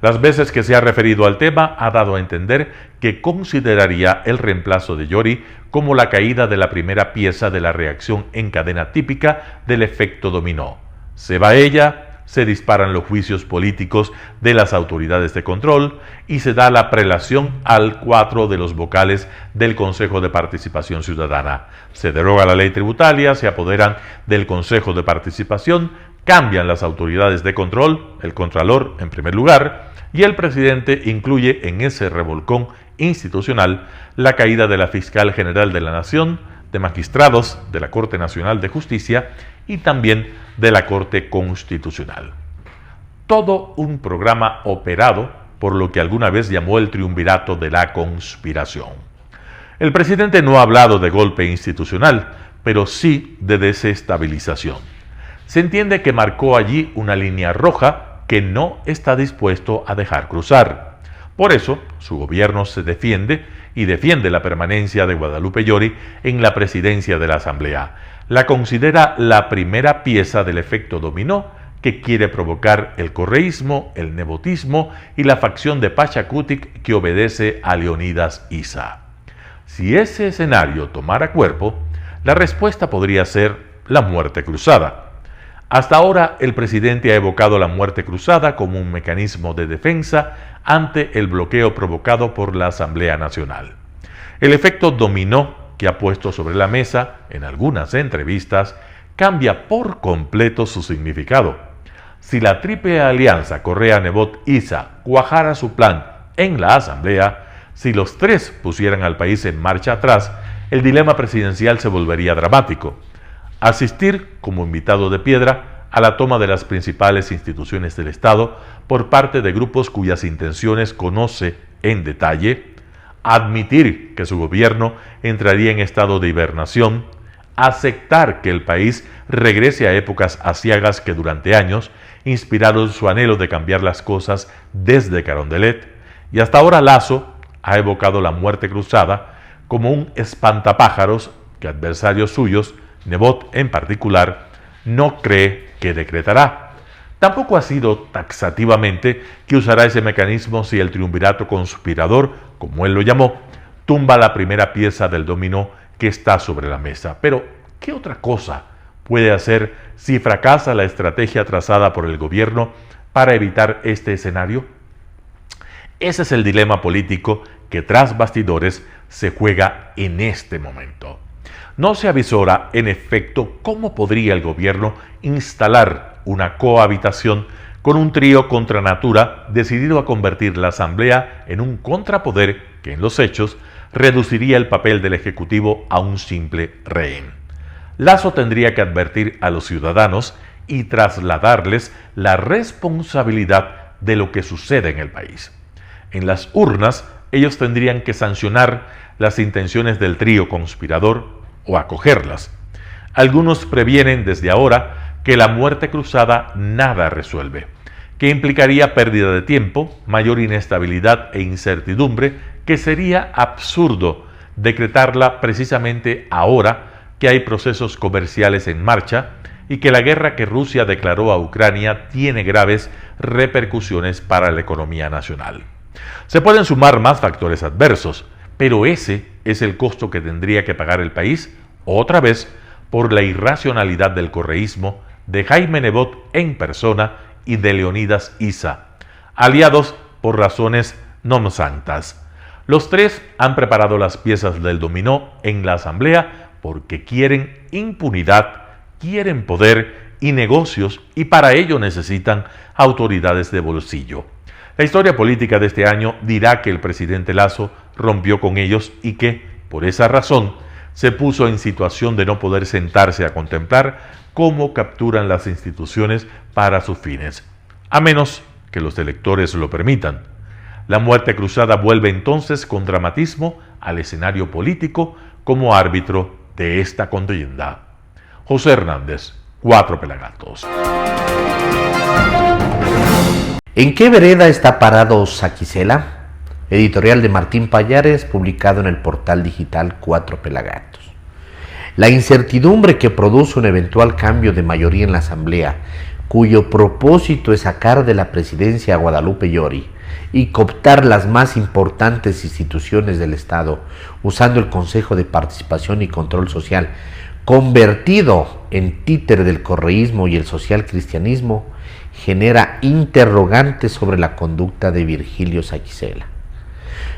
Las veces que se ha referido al tema, ha dado a entender que consideraría el reemplazo de Llori como la caída de la primera pieza de la reacción en cadena típica del efecto dominó. Se va ella, se disparan los juicios políticos de las autoridades de control y se da la prelación al 4 de los vocales del Consejo de Participación Ciudadana. Se deroga la ley tributaria, se apoderan del Consejo de Participación, cambian las autoridades de control, el Contralor en primer lugar, y el presidente incluye en ese revolcón institucional la caída de la Fiscal General de la Nación, de magistrados de la Corte Nacional de Justicia y también de la Corte Constitucional. Todo un programa operado por lo que alguna vez llamó el triunvirato de la conspiración. El presidente no ha hablado de golpe institucional, pero sí de desestabilización. Se entiende que marcó allí una línea roja que no está dispuesto a dejar cruzar. Por eso, su gobierno se defiende y defiende la permanencia de Guadalupe Llori en la presidencia de la Asamblea. La considera la primera pieza del efecto dominó que quiere provocar el correísmo, el nebotismo y la facción de Pachacutic que obedece a Leonidas Issa. Si ese escenario tomara cuerpo, la respuesta podría ser la muerte cruzada. Hasta ahora, el presidente ha evocado la muerte cruzada como un mecanismo de defensa ante el bloqueo provocado por la Asamblea Nacional. El efecto dominó que ha puesto sobre la mesa en algunas entrevistas cambia por completo su significado. Si la triple alianza Correa-Nebot-Issa cuajara su plan en la Asamblea, si los tres pusieran al país en marcha atrás, el dilema presidencial se volvería dramático. Asistir como invitado de piedra a la toma de las principales instituciones del Estado por parte de grupos cuyas intenciones conoce en detalle, admitir que su gobierno entraría en estado de hibernación, aceptar que el país regrese a épocas aciagas que durante años inspiraron su anhelo de cambiar las cosas desde Carondelet, y hasta ahora Lasso ha evocado la muerte cruzada como un espantapájaros que adversarios suyos, Nebot en particular, no cree que decretará. Tampoco ha sido taxativamente que usará ese mecanismo si el triunvirato conspirador, como él lo llamó, tumba la primera pieza del dominó que está sobre la mesa. Pero, ¿qué otra cosa puede hacer si fracasa la estrategia trazada por el gobierno para evitar este escenario? Ese es el dilema político que tras bastidores se juega en este momento. No se avisora, en efecto, cómo podría el gobierno instalar una cohabitación con un trío contra natura decidido a convertir la Asamblea en un contrapoder que en los hechos reduciría el papel del Ejecutivo a un simple rehén. Lasso tendría que advertir a los ciudadanos y trasladarles la responsabilidad de lo que sucede en el país. En las urnas, ellos tendrían que sancionar las intenciones del trío conspirador o acogerlas. Algunos previenen desde ahora que la muerte cruzada nada resuelve, que implicaría pérdida de tiempo, mayor inestabilidad e incertidumbre, que sería absurdo decretarla precisamente ahora que hay procesos comerciales en marcha y que la guerra que Rusia declaró a Ucrania tiene graves repercusiones para la economía nacional. Se pueden sumar más factores adversos, pero ese es el costo que tendría que pagar el país, otra vez, por la irracionalidad del correísmo, de Jaime Nebot en persona y de Leonidas Issa, aliados por razones non santas. Los tres han preparado las piezas del dominó en la Asamblea porque quieren impunidad, quieren poder y negocios, y para ello necesitan autoridades de bolsillo. La historia política de este año dirá que el presidente Lasso rompió con ellos y que, por esa razón, se puso en situación de no poder sentarse a contemplar cómo capturan las instituciones para sus fines, a menos que los electores lo permitan. La muerte cruzada vuelve entonces con dramatismo al escenario político como árbitro de esta contienda. José Hernández, Cuatro Pelagatos. ¿En qué vereda está parado Saquicela? Editorial de Martín Pallares, publicado en el portal digital Cuatro Pelagatos. La incertidumbre que produce un eventual cambio de mayoría en la Asamblea, cuyo propósito es sacar de la presidencia a Guadalupe Llori y cooptar las más importantes instituciones del Estado, usando el Consejo de Participación y Control Social, convertido en títere del correísmo y el social cristianismo, genera interrogantes sobre la conducta de Virgilio Saquicela.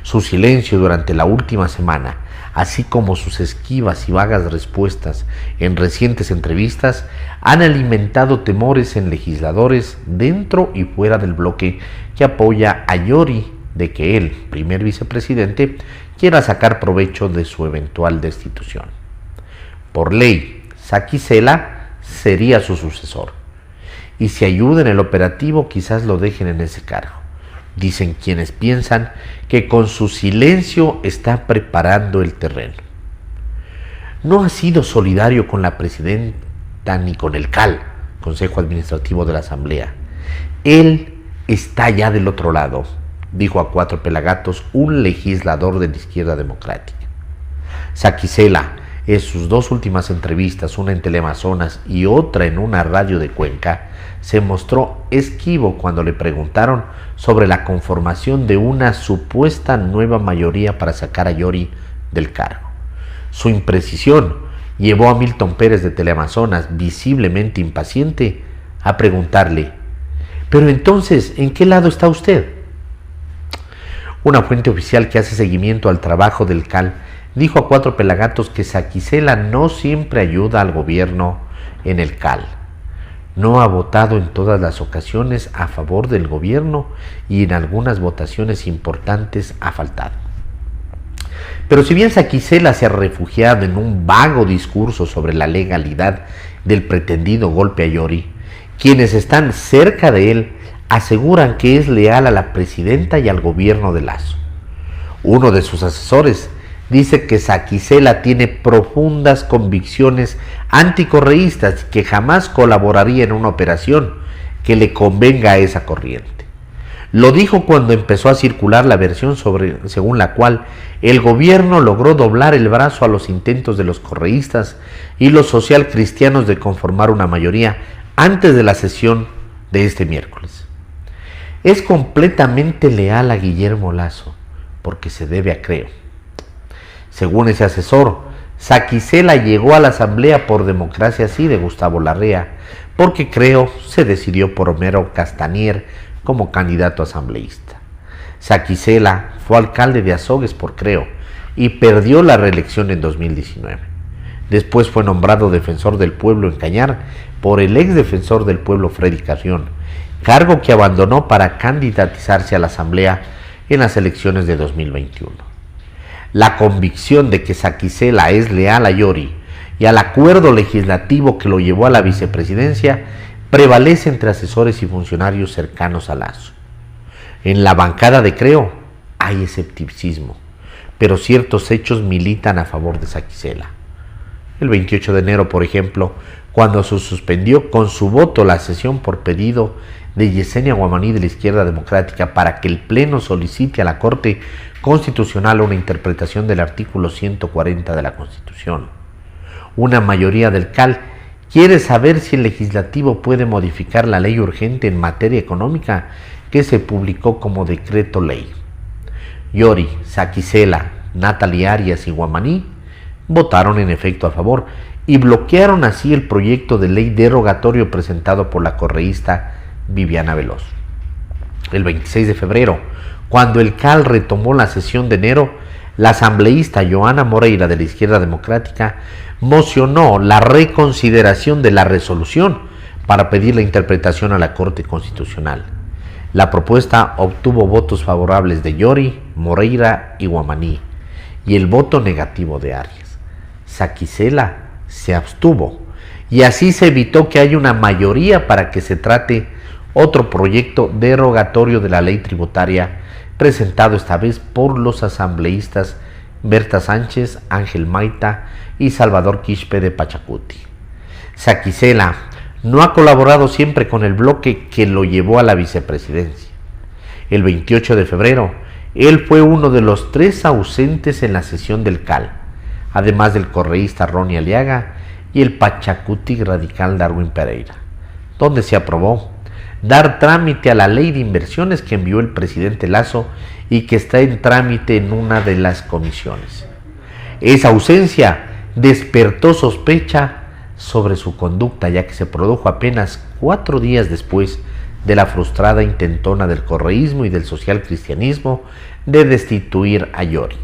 Su silencio durante la última semana, así como sus esquivas y vagas respuestas en recientes entrevistas, han alimentado temores en legisladores dentro y fuera del bloque que apoya a Llori de que él, primer vicepresidente, quiera sacar provecho de su eventual destitución. Por ley, Saquicela sería su sucesor, y si ayuda en el operativo quizás lo dejen en ese cargo. Dicen quienes piensan que con su silencio está preparando el terreno. No ha sido solidario con la presidenta ni con el CAL, Consejo Administrativo de la Asamblea. Él está ya del otro lado, dijo a Cuatro Pelagatos un legislador de la izquierda democrática. Saquicela, en sus dos últimas entrevistas, una en Teleamazonas y otra en una radio de Cuenca, se mostró esquivo cuando le preguntaron sobre la conformación de una supuesta nueva mayoría para sacar a Llori del cargo. Su imprecisión llevó a Milton Pérez de Teleamazonas, visiblemente impaciente, a preguntarle: «Pero entonces, ¿en qué lado está usted?». Una fuente oficial que hace seguimiento al trabajo del CAL dijo a Cuatro Pelagatos que Saquicela no siempre ayuda al gobierno en el CAL. No ha votado en todas las ocasiones a favor del gobierno y en algunas votaciones importantes ha faltado. Pero si bien Saquicela se ha refugiado en un vago discurso sobre la legalidad del pretendido golpe a Llori, quienes están cerca de él aseguran que es leal a la presidenta y al gobierno de Lasso. Uno de sus asesores dice que Saquicela tiene profundas convicciones anticorreístas y que jamás colaboraría en una operación que le convenga a esa corriente. Lo dijo cuando empezó a circular la versión según la cual el gobierno logró doblar el brazo a los intentos de los correístas y los socialcristianos de conformar una mayoría antes de la sesión de este miércoles. Es completamente leal a Guillermo Lasso porque se debe a Creo. Según ese asesor, Saquicela llegó a la Asamblea por Democracia Sí de Gustavo Larrea, porque Creo se decidió por Homero Castanier como candidato asambleísta. Saquicela fue alcalde de Azogues por Creo y perdió la reelección en 2019. Después fue nombrado defensor del pueblo en Cañar por el ex defensor del pueblo Freddy Carrión, cargo que abandonó para candidatizarse a la Asamblea en las elecciones de 2021. La convicción de que Saquicela es leal a Llori y al acuerdo legislativo que lo llevó a la vicepresidencia prevalece entre asesores y funcionarios cercanos a Lasso. En la bancada de Creo hay escepticismo, pero ciertos hechos militan a favor de Saquicela. El 28 de enero, por ejemplo, cuando se suspendió con su voto la sesión por pedido de Yesenia Guamaní de la Izquierda Democrática para que el Pleno solicite a la Corte Constitucional una interpretación del artículo 140 de la Constitución. Una mayoría del CAL quiere saber si el legislativo puede modificar la ley urgente en materia económica que se publicó como decreto ley. Llori, Saquicela, Natalie Arias y Guamaní votaron en efecto a favor y bloquearon así el proyecto de ley derogatorio presentado por la correísta Viviana Veloz. El 26 de febrero, Cuando el CAL retomó la sesión de enero, la asambleísta Joana Moreira de la Izquierda Democrática mocionó la reconsideración de la resolución para pedir la interpretación a la Corte Constitucional. La propuesta obtuvo votos favorables de Yori, Moreira y Guamaní y el voto negativo de Arias. Saquicela se abstuvo y así se evitó que haya una mayoría para que se trate otro proyecto derogatorio de la ley tributaria presentado esta vez por los asambleístas Berta Sánchez, Ángel Maita y Salvador Quispe de Pachacuti. Saquicela no ha colaborado siempre con el bloque que lo llevó a la vicepresidencia. El 28 de febrero, él fue uno de los 3 ausentes en la sesión del CAL, además del correísta Ronnie Aliaga y el Pachacuti radical Darwin Pereira, donde se aprobó dar trámite a la ley de inversiones que envió el presidente Lasso y que está en trámite en una de las comisiones. Esa ausencia despertó sospecha sobre su conducta, ya que se produjo apenas 4 días después de la frustrada intentona del correísmo y del socialcristianismo de destituir a Yori.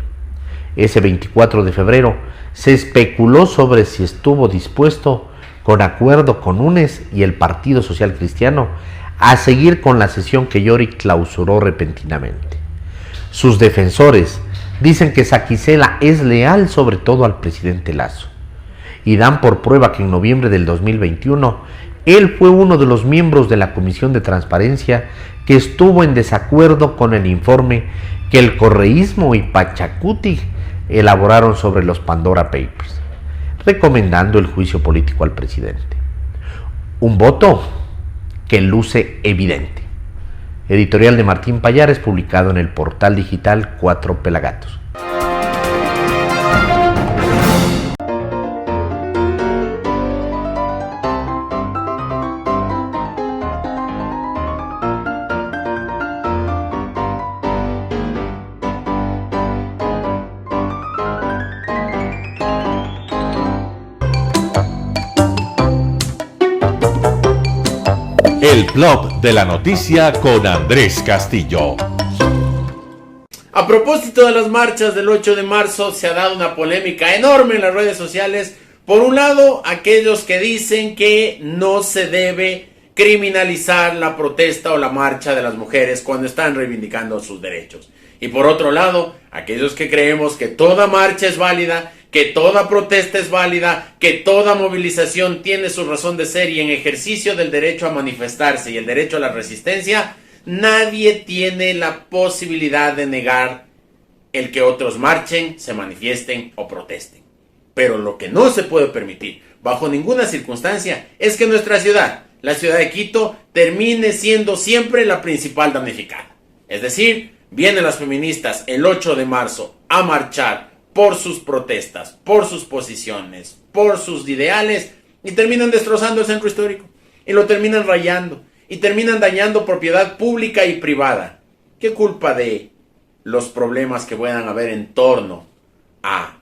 Ese 24 de febrero se especuló sobre si estuvo dispuesto, con acuerdo con UNES y el Partido Social Cristiano, a seguir con la sesión que Yori clausuró repentinamente. Sus defensores dicen que Saquicela es leal sobre todo al presidente Lasso y dan por prueba que en noviembre del 2021 él fue uno de los miembros de la Comisión de Transparencia que estuvo en desacuerdo con el informe que el correísmo y Pachacuti elaboraron sobre los Pandora Papers, recomendando el juicio político al presidente. Un voto que luce evidente. Editorial de Martín Payares, publicado en el portal digital 4 Pelagatos. El blog de la noticia con Andrés Castillo. A propósito de las marchas del 8 de marzo, se ha dado una polémica enorme en las redes sociales. Por un lado, aquellos que dicen que no se debe criminalizar la protesta o la marcha de las mujeres cuando están reivindicando sus derechos. Y por otro lado, aquellos que creemos que toda marcha es válida, que toda protesta es válida, que toda movilización tiene su razón de ser y en ejercicio del derecho a manifestarse y el derecho a la resistencia, nadie tiene la posibilidad de negar el que otros marchen, se manifiesten o protesten. Pero lo que no se puede permitir, bajo ninguna circunstancia, es que nuestra ciudad, la ciudad de Quito, termine siendo siempre la principal damnificada. Es decir, vienen las feministas el 8 de marzo a marchar por sus protestas, por sus posiciones, por sus ideales y terminan destrozando el centro histórico y lo terminan rayando y terminan dañando propiedad pública y privada. ¿Qué culpa de los problemas que puedan haber en torno a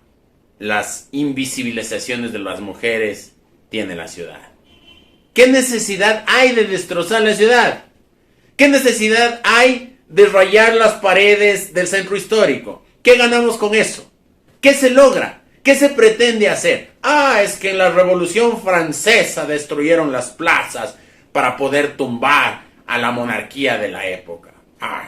las invisibilizaciones de las mujeres tiene la ciudad? ¿Qué necesidad hay de destrozar la ciudad? ¿Qué necesidad hay de rayar las paredes del centro histórico? ¿Qué ganamos con eso? ¿Qué se logra? ¿Qué se pretende hacer? Es que en la Revolución Francesa destruyeron las plazas para poder tumbar a la monarquía de la época.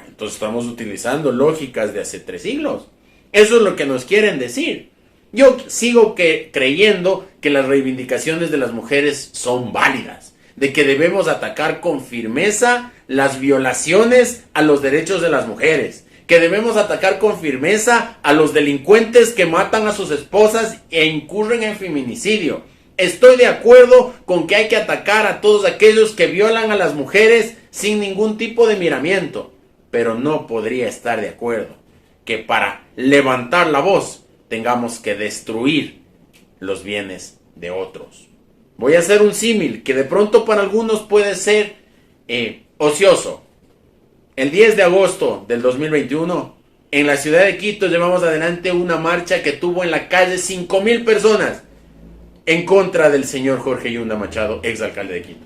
Entonces estamos utilizando lógicas de hace 3 siglos. Eso es lo que nos quieren decir. Yo sigo creyendo que las reivindicaciones de las mujeres son válidas, de que debemos atacar con firmeza las violaciones a los derechos de las mujeres, que debemos atacar con firmeza a los delincuentes que matan a sus esposas e incurren en feminicidio. Estoy de acuerdo con que hay que atacar a todos aquellos que violan a las mujeres sin ningún tipo de miramiento, pero no podría estar de acuerdo que para levantar la voz tengamos que destruir los bienes de otros. Voy a hacer un símil que de pronto para algunos puede ser ocioso. El 10 de agosto del 2021, en la ciudad de Quito llevamos adelante una marcha que tuvo en la calle 5,000 personas en contra del señor Jorge Yunda Machado, exalcalde de Quito.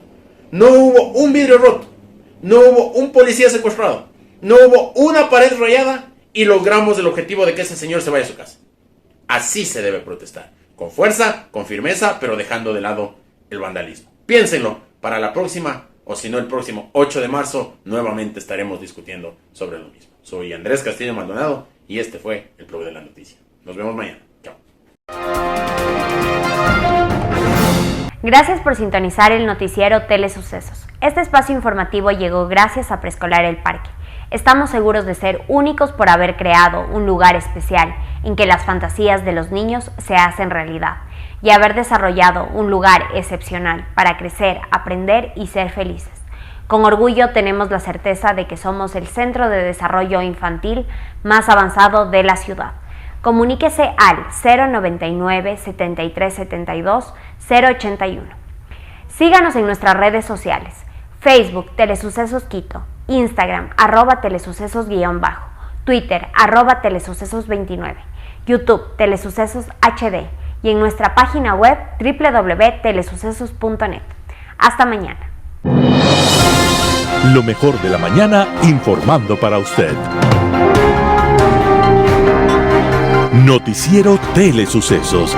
No hubo un vidrio roto, no hubo un policía secuestrado, no hubo una pared rayada y logramos el objetivo de que ese señor se vaya a su casa. Así se debe protestar, con fuerza, con firmeza, pero dejando de lado el vandalismo. Piénsenlo, para la próxima, o si no el próximo 8 de marzo, nuevamente estaremos discutiendo sobre lo mismo. Soy Andrés Castillo Maldonado y este fue el Plug de la Noticia. Nos vemos mañana. Chao. Gracias por sintonizar el noticiero Telesucesos. Este espacio informativo llegó gracias a Preescolar El Parque. Estamos seguros de ser únicos por haber creado un lugar especial en que las fantasías de los niños se hacen realidad y haber desarrollado un lugar excepcional para crecer, aprender y ser felices. Con orgullo tenemos la certeza de que somos el centro de desarrollo infantil más avanzado de la ciudad. Comuníquese al 099 7372 081. Síganos en nuestras redes sociales: Facebook Telesucesos Quito, Instagram @telesucesos_, Twitter @telesucesos29, YouTube Telesucesos HD y en nuestra página web www.telesucesos.net. Hasta mañana. Lo mejor de la mañana informando para usted. Noticiero Telesucesos.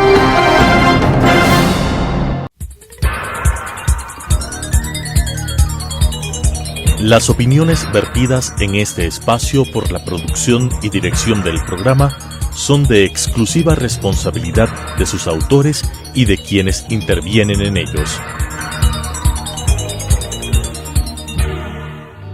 Las opiniones vertidas en este espacio por la producción y dirección del programa son de exclusiva responsabilidad de sus autores y de quienes intervienen en ellos.